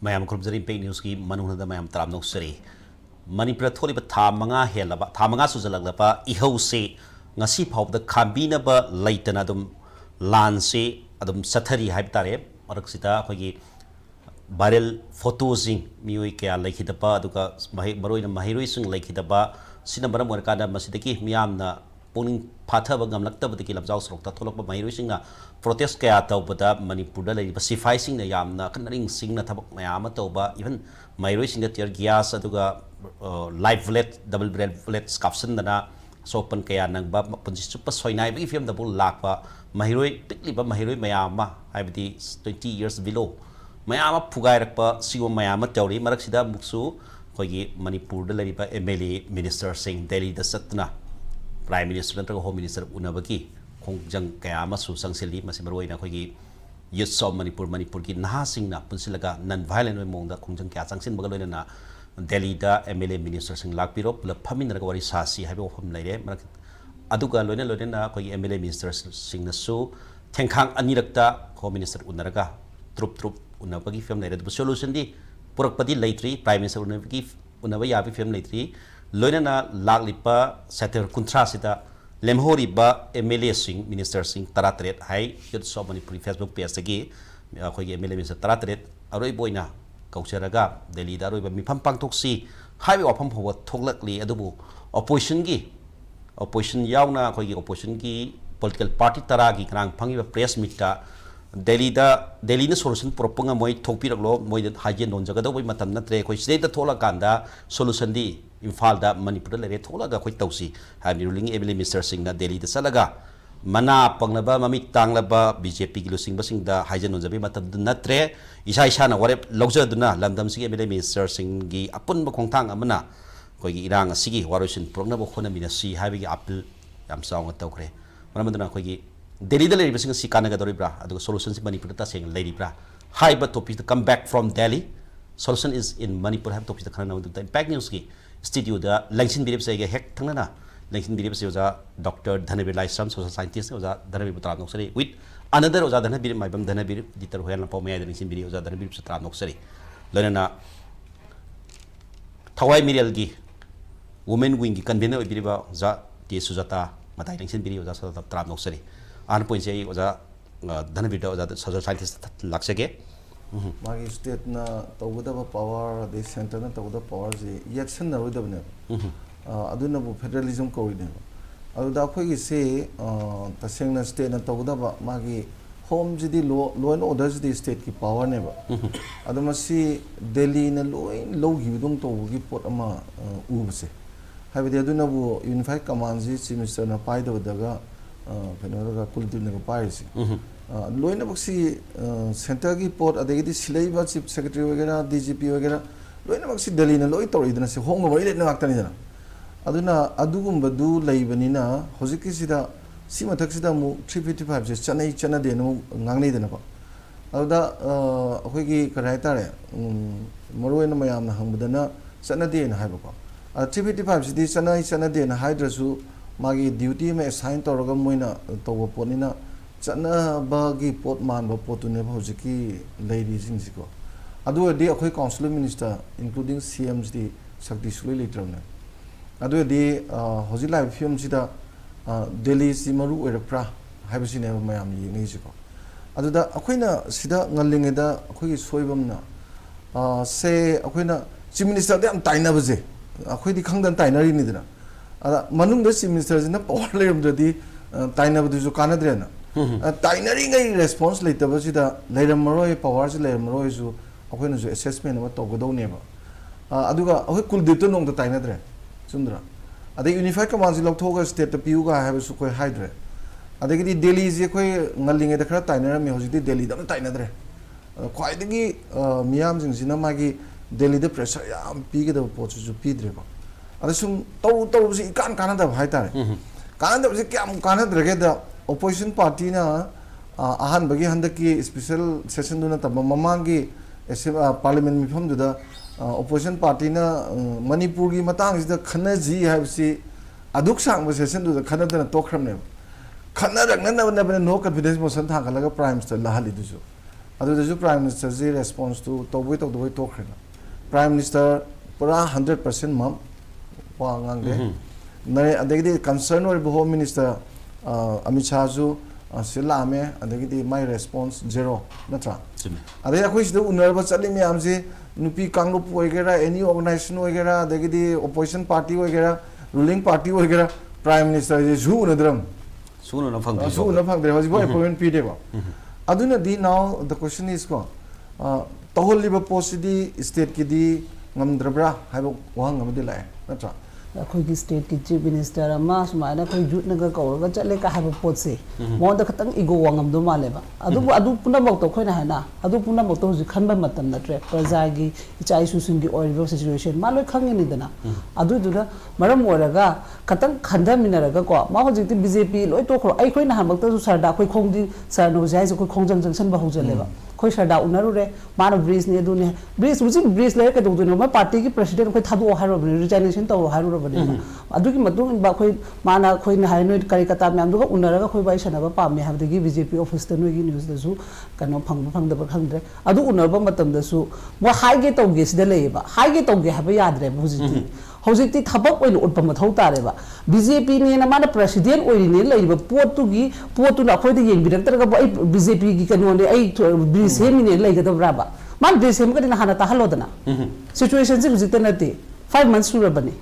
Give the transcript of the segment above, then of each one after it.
ꯃꯌꯥꯝ ꯈꯨꯔꯨꯝꯖꯔꯤ ꯏꯝꯄꯦꯛ ꯅ꯭ꯌꯨꯁꯀꯤ ꯃꯅꯨꯡꯗ ꯃꯌꯥꯝ ꯇꯔꯥꯝ ꯅꯣꯛꯆꯔꯤ ꯃꯅꯤꯄꯨꯔ ꯊꯣꯛꯂꯤꯕ ꯊꯥ ꯃꯉꯥ ꯍꯦꯜꯂꯕ ꯊꯥ ꯃꯉꯥ ꯁꯨꯖꯜꯂꯛꯂꯕ ꯏꯍꯧꯁꯦ ꯉꯁꯤ ꯐꯥꯎꯕꯗ ꯈꯥꯝꯕꯤꯅꯕ ꯂꯩꯇꯅ ꯑꯗꯨꯝ ꯂꯥꯟꯁꯦ ꯑꯗꯨꯝ ꯆꯠꯊꯔꯤ ꯍꯥꯏꯕ ꯇꯥꯔꯦ ꯃꯔꯛꯁꯤꯗ ꯑꯩꯈꯣꯏꯒꯤ ꯚꯥꯏꯔꯦꯜ ꯐꯣꯇꯣꯁꯤꯡ ꯃꯤꯑꯣꯏ ꯀꯌꯥ ꯂꯩꯈꯤꯗꯕ ꯑꯗꯨꯒ ꯃꯔꯨꯑꯣꯏꯅ ꯃꯍꯩꯔꯣꯏꯁꯤꯡ ꯂꯩꯈꯤꯗꯕ ꯁꯤꯅ ꯃꯔꯝ ꯑꯣꯏꯔꯀꯥꯟꯗ ꯃꯁꯤꯗꯒꯤ ꯃꯤꯌꯥꯝꯅ ꯄꯨꯛꯅꯤꯡ ꯐꯥꯊꯕ ꯉꯝꯂꯛꯇꯕꯗꯒꯤ ꯂꯝꯖꯥꯎ ꯁꯣꯔꯣꯛꯇ ꯊꯣꯛꯂꯛꯄ ꯃꯍꯩꯔꯣꯏꯁꯤꯡꯅ ꯄ꯭ꯔꯣꯇꯦꯁ ꯀꯌꯥ ꯇꯧꯕꯗ ꯃꯅꯤꯄꯨꯔꯗ ꯂꯩꯔꯤꯕ ꯁꯤꯐꯥꯏꯁꯤꯡꯅ ꯌꯥꯝꯅ ꯑꯈꯟꯅꯔꯤꯡ ꯁꯤꯡꯅ ꯊꯕꯛ ꯃꯌꯥꯝ ꯑꯃ ꯇꯧꯕ ꯏꯚꯟ ꯃꯍꯩꯔꯣꯏꯁꯤꯡꯗ ꯇꯤꯌꯔ ꯒ꯭ꯌꯥꯁ ꯑꯗꯨꯒ ꯂꯥꯏꯐ ꯕꯨꯂꯦꯠ ꯗꯕꯜ ꯕꯨꯂꯦꯠꯁ ꯀꯥꯞꯁꯤꯟꯗꯅ ꯑꯁꯣꯛꯄꯟ ꯀꯌꯥ ꯅꯪꯕ ꯄꯨꯟꯁꯤ ꯆꯨꯞꯄ ꯁꯣꯏꯅꯥꯏꯕꯒꯤ ꯐꯤꯕꯝꯗꯕꯨ ꯂꯥꯛꯄ ꯃꯍꯩꯔꯣꯏ ꯄꯤꯛꯂꯤꯕ ꯃꯍꯩꯔꯣꯏ ꯃꯌꯥꯝ ꯑꯃ ꯍꯥꯏꯕꯗꯤ 20 years below ꯃꯌꯥꯝ ꯑꯃ ꯐꯨꯒꯥꯏꯔꯛꯄ ꯁꯤꯒꯨꯝꯕ ꯃꯌꯥꯝ ꯑꯃ ꯇꯧꯔꯤ ꯃꯔꯛꯁꯤꯗ ꯑꯃꯨꯛꯁꯨ ꯑꯩꯈꯣꯏꯒꯤ ꯃꯅꯤꯄꯨꯔꯗ ꯂꯩꯔꯤꯕ MLA ꯃꯤꯅꯤꯁꯇꯔꯁꯤꯡ ꯗꯦꯜꯂꯤꯗ ꯆꯠꯇꯨꯅ ꯄ꯭ꯔꯥꯏꯝ ꯃꯤꯅꯤꯁꯇꯔ ꯅꯠꯇ꯭ꯔꯒ ꯍꯣꯝ ꯃꯤꯅꯤꯁꯇꯔ ꯎꯅꯕꯒꯤ ꯈꯣꯡꯖꯪ ꯀꯌꯥ ꯑꯃꯁꯨ ꯆꯪꯁꯤꯜꯂꯤ ꯃꯁꯤ ꯃꯔꯨꯑꯣꯏꯅ ꯑꯩꯈꯣꯏꯒꯤ ꯌꯨꯠꯁ ꯑꯣꯐ ꯃꯅꯤꯄꯨꯔꯒꯤ ꯅꯍꯥꯁꯤꯡꯅ ꯄꯨꯟꯁꯤꯜꯂꯒ ꯅꯟ ꯚꯥꯏꯂꯦꯟ ꯑꯣꯏꯕ ꯃꯑꯣꯡꯗ ꯈꯣꯡꯖꯪ ꯀꯌꯥ ꯆꯪꯁꯤꯟꯕꯒ ꯂꯣꯏꯅꯅ ꯗꯦꯜꯂꯤꯗ MLA ꯃꯤꯅꯤꯁꯇꯔꯁꯤꯡ ꯂꯥꯛꯄꯤꯔꯣ ꯄꯨꯂꯞ ꯐꯝꯃꯤꯟꯅꯔꯒ ꯋꯥꯔꯤ ꯁꯥꯁꯤ ꯍꯥꯏꯕ ꯋꯥꯐꯝ ꯂꯩꯔꯦ ꯑꯗꯨꯒ ꯂꯣꯏꯅꯅ ꯑꯩꯈꯣꯏꯒꯤ MLA ꯃꯤꯅꯤꯁꯇꯔꯁꯤꯡꯅꯁꯨ ꯊꯦꯡꯈꯥꯡ ꯑꯅꯤꯔꯛꯇ ꯍꯣꯝ ꯃꯤꯅꯤꯁꯇꯔ ꯎꯅꯔꯒ ꯇ꯭रुꯞ ꯎꯅꯕꯒꯤ ꯐꯤꯕꯝ ꯂꯩꯔꯦ ꯑꯗꯨꯕꯨ ꯁꯣꯂꯨꯁꯟꯗꯤ ꯄꯨꯔꯛꯄꯗꯤ ꯂꯩꯇ꯭ꯔꯤ ꯄ꯭ꯔꯥꯏꯝ ꯃꯤꯅꯤꯁꯇꯔ ꯎꯅꯕ ꯌꯥꯕꯒꯤ ꯐꯤꯕꯝ ꯂꯩꯇ꯭ꯔꯤ ꯂꯣꯏꯅꯅ ꯂꯥꯛꯂꯤꯕ ꯁꯦꯞꯇꯦꯝꯕꯔ 30ꯁꯤꯗ ꯂꯦꯝꯍꯧꯔꯤꯕ MLAꯁꯤꯡ ꯃꯤꯅꯤꯁꯇꯔꯁꯤꯡ 13 ꯍꯥꯏ ꯌꯨꯠꯁ ꯑꯣꯐ ꯃꯅꯤꯄꯨꯔꯤ ꯐꯦꯁꯕꯨꯛ ꯄꯦꯖꯇꯒꯤ ꯑꯩꯈꯣꯏꯒꯤ MLA ꯃꯤꯅꯤꯁꯇꯔ 13 ꯑꯔꯣꯏꯕ ꯑꯣꯏꯅ ꯀꯧꯆꯔꯒ ꯗꯦꯜꯂꯤꯗ ꯑꯔꯣꯏꯕ ꯃꯤꯐꯝ ꯄꯥꯡꯊꯣꯛꯁꯤ ꯍꯥꯏꯕ ꯋꯥꯐꯝ ꯐꯥꯎꯕ ꯊꯣꯛꯂꯛꯂꯤ ꯑꯗꯨꯕꯨ ꯑꯣꯄꯣꯖꯤꯁꯟ ꯌꯥꯎꯅ ꯑꯩꯈꯣꯏꯒꯤ ꯑꯣꯄꯣꯖꯤꯁꯟꯒꯤ ꯄꯣꯂꯤꯇꯤꯀꯦꯜ ꯄꯥꯔꯇꯤ 10ꯒꯤ ꯉꯔꯥꯡ ꯐꯪꯉꯤꯕ ꯄ꯭ꯔꯦꯁ ꯃꯤꯠꯇ ꯗꯦꯜꯂꯤꯅ ꯁꯣꯂꯨꯁꯟ ꯄꯨꯔꯛꯄ ꯉꯝꯃꯣꯏ ꯊꯣꯛꯄꯤꯔꯛꯂꯣ ꯃꯣꯏꯗ ꯍꯥꯏꯖꯦꯟ ꯅꯣꯟꯖꯒꯗꯧꯕ ꯃꯇꯝ ꯅꯠꯇ꯭ꯔꯦ ꯑꯩꯈꯣꯏ ꯁꯤꯗꯩꯗ ꯊꯣꯛꯂꯀꯥꯟꯗ ꯁꯣꯂꯨꯁꯟꯗꯤ ꯏꯝꯐꯥꯜꯗ ꯃꯅꯤꯄꯨꯔꯗ ꯂꯩꯔꯦ ꯊꯣꯛꯂꯒ ꯑꯩꯈꯣꯏ ꯇꯧꯁꯤ ꯍꯥꯏꯕꯗꯤ ꯔꯨꯂꯤꯡ MLA ꯃꯤꯅꯤꯁꯇꯔꯁꯤꯡꯅ ꯗꯦꯜꯂꯤꯗ ꯆꯠꯂꯒ ꯃꯅꯥ ꯄꯪꯂꯕ ꯃꯃꯤꯠ ꯇꯥꯡꯂꯕ BJPꯒꯤ ꯂꯨꯆꯤꯡꯕꯁꯤꯡꯗ ꯍꯥꯏꯖꯦꯟ ꯅꯣꯟꯖꯕꯒꯤ ꯃꯇꯝꯗꯨ ꯅꯠꯇ꯭ꯔꯦ ꯏꯁꯥꯅ ꯋꯥꯔꯦꯞ ꯂꯧꯖꯗꯨꯅ ꯂꯝꯗꯝꯁꯤꯒꯤ MLA ꯃꯤꯅꯤꯁꯇꯔꯁꯤꯡꯒꯤ ꯑꯄꯨꯟꯕ ꯈꯣꯡꯊꯥꯡ ꯑꯃꯅ ꯑꯩꯈꯣꯏꯒꯤ ꯏꯔꯥꯡ ꯑꯁꯤꯒꯤ ꯋꯥꯔꯣꯏꯁꯤꯟ ꯄꯨꯔꯛꯅꯕ ꯍꯣꯠꯅꯃꯤꯟꯅꯁꯤ ꯍꯥꯏꯕꯒꯤ ꯑꯄꯤꯜ ꯌꯥꯝ ꯆꯥꯎꯅ ꯇꯧꯈ꯭ꯔꯦ ꯃꯔꯝ ꯑꯗꯨꯅ ꯑꯩꯈꯣꯏꯒꯤ ꯗꯦꯜꯂꯤꯗ ꯂꯩꯔꯤꯕꯁꯤꯡ ꯑꯁꯤ ꯀꯥꯟꯅꯒꯗꯧꯔꯤꯕ꯭ꯔꯥ ꯑꯗꯨꯒ ꯁꯣꯂꯨꯁꯟꯁꯤ ꯃꯅꯤꯄꯨꯔꯗ ꯇꯁꯦꯡꯅ ꯂꯩꯔꯤꯕ꯭ꯔꯥ ꯍꯥꯏꯕ ꯇꯣꯄꯤꯛꯇ ꯀꯝ ꯕꯦꯛ ꯐ꯭ꯔꯣꯝ ꯗꯦꯜꯂꯤ ꯁꯣꯂꯨꯁꯟ ꯏꯁ ꯏꯟ ꯃꯅꯤꯄꯨꯔ ꯍꯥꯏꯕ ꯇꯣꯄꯤꯛꯇ ꯈꯟꯅꯅꯕꯗ ꯏꯝꯄꯦꯛ ꯅ꯭ꯌꯨꯁꯀꯤ ꯁ꯭ꯇꯨꯗꯤꯑꯣꯗ ꯂꯦꯡꯁꯤꯟꯕꯤꯔꯤꯕꯁꯦ ꯑꯩꯒ ꯍꯦꯛ ꯊꯪꯅꯅ ꯂꯦꯡꯁꯤꯟꯕꯤꯔꯤꯕꯁꯦ ꯑꯣꯖꯥ ꯗꯣꯛꯇꯔ ꯙꯅꯕꯤꯔ ꯂꯥꯏꯁ꯭ꯔꯝ ꯁꯣꯁꯤꯌꯦꯜ ꯁꯥꯏꯟꯇꯤꯁꯠ ꯑꯣꯖꯥ ꯙꯅꯕꯤꯔꯕꯨ ꯇꯔꯥꯝ ꯅꯣꯛꯆꯔꯤ ꯋꯤꯠ ꯑꯅꯗꯔ ꯑꯣꯖꯥ ꯙꯅꯕꯤꯔ ꯃꯥꯏꯕꯝ ꯙꯅꯕꯤꯔ ꯏꯗꯤꯇꯔ ꯍꯨꯏꯌꯦꯟ ꯂꯝꯄꯥꯎ ꯃꯌꯥꯏꯗ ꯂꯦꯡꯁꯤꯟꯕꯤꯔꯤ ꯑꯣꯖꯥ ꯙꯅꯕꯤꯔꯕꯨꯁꯨ ꯇꯔꯥꯝ ꯅꯣꯛꯆꯔꯤ ꯂꯣꯏꯅꯅ ꯊꯋꯥꯏ ꯃꯤꯔꯦꯜꯒꯤ ꯋꯨꯃꯦꯟ ꯋꯤꯡꯒꯤ ꯀꯟꯚꯦꯅꯔ ꯑꯣꯏꯕꯤꯔꯤꯕ ꯑꯣꯖꯥ ꯁꯨꯖꯥꯇꯥ ꯃꯇꯥꯏ ꯂꯦꯡꯁꯤꯟꯕꯤꯔꯤ ꯑꯣꯖꯥ ꯁꯨꯖꯥꯇꯥ ꯇꯔꯥꯝ ꯅꯣꯛꯆꯔꯤ ꯑꯍꯥꯟꯕ ꯄꯣꯏꯟꯁꯦ ꯑꯩ ꯑꯣꯖꯥ ꯙꯅꯕꯤꯔꯗ ꯑꯣꯖꯥ ꯁꯣꯁꯤꯌꯦꯜ ꯁꯥꯏꯟꯇꯤꯁꯠ ꯂꯥꯛꯆꯒꯦ मागी स्टेटना तौगदब पावर अदे सेंटरना तौगदब पावर जे येत्सनरोदबने अदुनबु फेडरलिज्म कौरिने अदुदा अखोइगी से तसेंगना स्टेटना तौगदब मागी होम जिदि लॉ एंड ऑर्डर जिदि स्टेट की पावर नेबा अदमसी दिल्ली न लोइन लौगिबदुम तौगी पोट अमा उबसे हाइबदि अदुनबु यूनिफाइड कमांड जी चीफ मिनिस्टर ना पाइदबदगा कनोरगा कुलदीपनगा पाइसी लोइन बक्सी सेंटर की पोट अदेगी सिलेबा चीफ सेक्रेटरी वगैरह DGP वगैरह लोइन बक्सी दिल्ली न लोइ तौरिदना से होम वरि लेना वाक्तनिदना अदुना अदुगुम्बदु लैबनिना होजिकिसिदा सी मथक्सिदा मु 355 से चना they know ngangnidana ba aduda akhoi karai tare maroina mayamna hangbadana chana de na haiba ko 355 sidi chana de na haidrasu magi duty ma assign toroga moina toba ponina chana ba gi pot man ba potune hojiki lady singsiko adu de akhoi council minister including CMs di sakti sului litrona adu de hoji live film sida Delhi si maru oirapra haibasine mayam yingisiko aduda akoina sida ngalingeda akoi soibamna se akoina chief minister de am tainabaje akoi di khangdan tainari ni dina ada manung de chief minister jina power leramdadi tainabadu jo kanadrena tainari ngai response leitabasida leiramroi power ji leiramroi ju akoina jo assessment ma togodoneba aduga akoi kuldip to nong da tainadre chundra अदे unified command जी लौथोगा state पियुगा हाइबसु कोइ हाइद्रे अदगी दिल्ली जे कोइ ngaliंगे दखरा ताइनर मे होजिदि दिल्ली दम ताइनद्रे ख्वाइदगी मियाम जिंजिना मागी Delhi the pressure याम पीगद पोचु जु पीद्रे को अदे सुम तौ से इकान कानद हाइतारे कानद से क्याम कानद्रगे द ओपोजिशन पार्टी ना आहान बगी हंदकी स्पेशल सेशन दुना तब ममांगी parliament मिफम दुदा opposition party na Manipur gi matang is the khana ji have si aduk sang session to the khana da to khram ne khana rang na no confidence motion tha kala prime minister la hali du अदुदसु prime minister जी response टू तोबोय तोबोय तोखरेना prime minister पूरा 100% मम वा ngange नरे अदगि कंसर्न और होम मिनिस्टर अमित शाह जु सिलामे अदगि माय रेस्पॉन्स जीरो नत्रा अदे अखोय सिद उनरबा चली म्याम जी नुपी कांगलुप ओइगेरा एनी ऑर्गेनाइजेशन ओइगेरा अदगि ओपोजिशन पार्टी ओइगेरा रूलिंग पार्टी ओइगेरा प्राइम मिनिस्टर जी जु उनद्रम सुनो फंगदे सुनो फंगदे हजि बो अपॉइंटमेंट पीदेबा अदुना दी नाउ द क्वेश्चन इज को तहोलिबा पोसिदी स्टेट की दी ngamdrabra haibo wang ngamdi lai natra अखोई की स्टेट की चीफ मिनिस्टर अमा सुमायना अखोई यूथ नगर कौरगा चले का हाइबो पोट से मोंद खतंग इगो वांगम दो मालेबा अदु पुनमक तो खोइना हैना अदु पुनमक तो हुजि खनबा मतम नत्रे प्रजागी इचाई सुसुंगी ओइरो सिचुएशन मा लोय खंगिनि दना अदु दुदा मरम ओरगा खतंग खंदा मिनरगा को मा होजिति बीजेपी लोय तोखरो आई खोइना हमक तो सरदा खोइ खोंगदि सरनो जाय खोइ खोंजंग जंक्शन बा होजलेबा खोइ सरदा उनरुरे मानो ब्रिज ने दुने ब्रिज हुजि ब्रिज ले के दुदुनो मा पार्टी की प्रेसिडेंट खोइ थादो हारो रिजाइनेशन तो हारो अदुगी मतुंग बा खोइ माना खोइ ना हाइनो करिकता म्याम दुगा उनरगा खोइ बाइ सनबा पामे हाबदगी बीजेपी ऑफिस त नोगी न्यूज दसु कनो फंगदब खंद्रे अदु उनरबा मतम दसु मो हाइगे तौगे सिदा लेबा हाइगे तौगे हाबा याद्रे हुजिति हौजिति थबक ओइन उटप मथौ तारेबा बीजेपी ने ना माना प्रेसिडेंट ओइने लेबा पोतुना खोइद येंबिरक्तरगा बा बीजेपी की कनो ने आई ब्रिज सेमिने लेगदब्राबा मान ब्रिज सेम कदिना हाना ताहलोदना सिचुएशन से हुजित नते 5 months सुरबने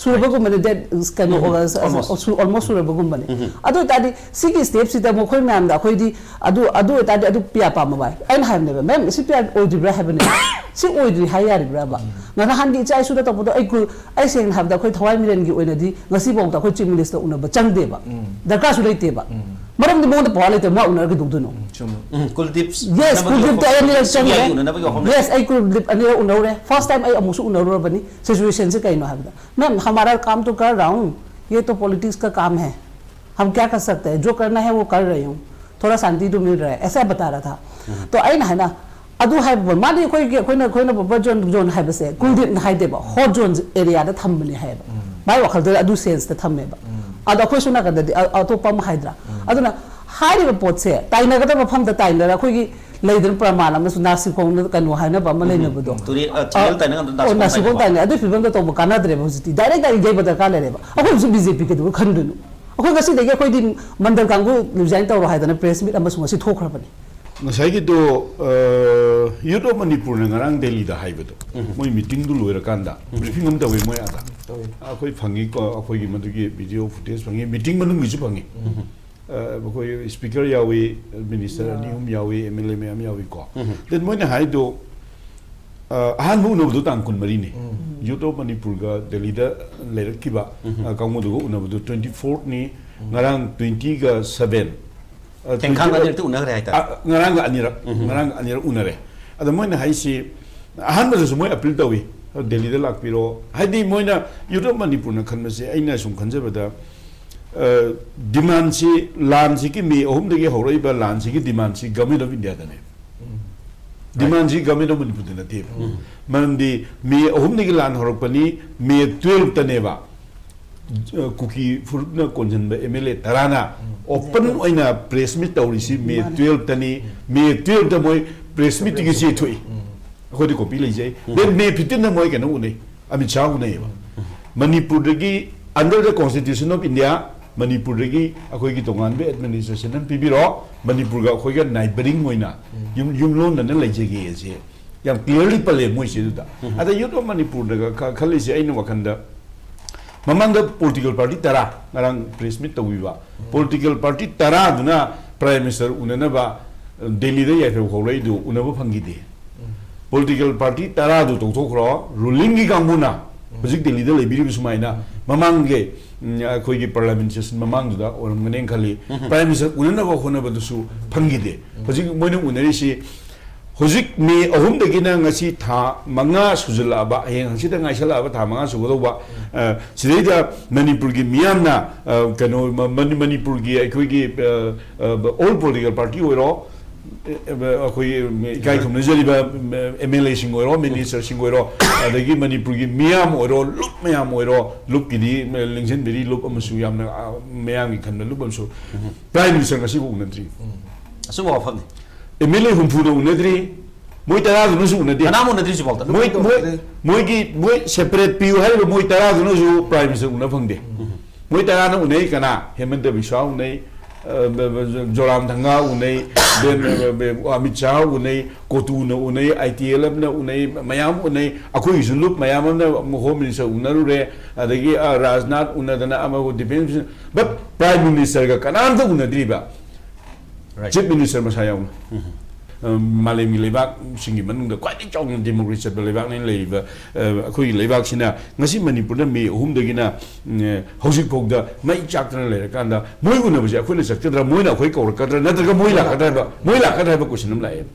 सुरबगुम्बने डेट कनो ऑलमोस्ट सुरबगुम्बने अदो तादि सिगी स्टेप सिदा मोखोय म्याम दा खोइदि अदु तादि अदु पिया पामबाय आइन हाइबनेबा मैम सि पिया ओदिब्रा हाइबने सि ओइदि हायारिब्राबा ngana hangi chai suda topodo ai seng habda khoi thawai miren gi oinadi ngasi bongta khoi chief minister unaba changdeba darka su leiteba maram di bongda pawale te ma unar gi dugduno Kuldeep yes kuldip ta ani changre yes ai kuldip ani unore first time ai amusu unoro bani situation se kaino habda ma'am हमारा काम तो कर रहा हूँ ये तो politics का काम है हम क्या कर सकते हैं जो करना है वो कर रही हूँ थोड़ा शांति तो मिल रहा है ऐसा बता रहा था तो आई ना है ना अदु हाय माने खोइना बबा जोन हाइबसे कुलदीप हाइदेबा हॉट जोन एरिया दा थंबने हाइबा बाय वखल दा अदु सेंस दा थमेबा अदु खोइ सुना कददि अतोपम हाइद्रा अदुना हाइरिबा पोट से ताइनागदा मफम दा ताइनरा खोइगी लेदन प्रमाण अमसु नासिकोंग कनो हाइनबा म लेनबदो तुरी चेल ताइना नासिकोंग ताइना अदु फिबम दा तोब कानाद्रे हुजिति डाइरेक्ट गेबा दा का लेरेबा अखोइ बीजेपी के दु खंदुनु अखोइ गसि देगे खोइदि मंडल कांगु रिजाइन तौर हाइदना प्रेस मीट अमसु गसि थोखरबनी ngasai do yuto manipur na ngarang delhi da haibado moi meeting du loira kanda briefing am tawe moi ada akoi phangi ko akoi gi madu gi video footage phangi meeting manung gi chu phangi akoi speaker yawi minister nium yawi mla me am yawi ko then moi na haido ahan bu no du tang kun mari ne yuto manipur ga delhi da lerak ki ba kamu du no du 24th ni ngarang 20 ga 7 Tengkang anir tu unar hai ta. Ngarang anir unare. Ada moina haisi ahan ba su moi appeal tawi Delhi da lak piro. Haidi moina Europe Manipur na khan se aina sum khan jabada demand si lan si ki me ohum de ge horoi ba lan si ki demand si government of India da ne. Demand si government of Manipur da te. Mandi me ohum de ge lan horok pani me 12 ta ne ba. Cookie fruit na konjan ba MLA tarana open oina press meet tawrisi May 12 tani May 12 da moi press meet gi si thui khodi copy le jai then May 15 na moi kana unai ami cha unai ba Manipur gi under the constitution of India Manipur gi akoi gi tongan be administration an pibiro Manipur ga akoi ga neighboring oina yum lon na le jai gi je yam clearly pale moi se da ada yuto Manipur da khali se ainu wakanda Mamang political party tara narang press meet tawiba political party tara duna prime minister unana ba Delhi da ya ho rei du unaba phangi de political party tara du to thokro ruling gi kanguna hojik Delhi da lebiri bisumaina mamang ge khoi gi parliament session mamang da oram ngeng khali prime minister unana ba hona ba du su phangi de hojik moinu unari si hojik me ahum de gina ngasi tha manga sujala ba heng hang sida ngai sala ba tha manga sugo ba sidida Manipur gi miyamna kano Manipur gi akoi gi all political party oiro akoi Kkay Thokchom jali ba MLA sing oiro minister sing oiro adagi Manipur gi miyam oiro lup gi di lingsen beri lup amasu yamna meyang gi khanna lup amsu prime minister ngasi ko unantri Asumo pham MLA humfudo unadri moi tara dunu su unadi Kana mo na diri jibal ta. moi separate piu hai moi tara dunu su prime minister una phangde moi tara na unai kana Hemanta Biswa unai Joram Thanga unai then Amit Shah unai Kotu na unai ITL na unai mayam unai akoi junlup mayam na home minister unaru re adagi Rajnath unadana ama defense but prime minister ga kana ta unadri ba chief minister masaya una Malemi Lebak singi manung quite a strong democracy Lebak and Leva Kui Lebak Sina Nasi Manipur me whom the Gina Hosik Pogda Mai Chapter Kanda Moyuna was a Queen Sector Moina Quake or Katra Natraka Moila Moila Kata question like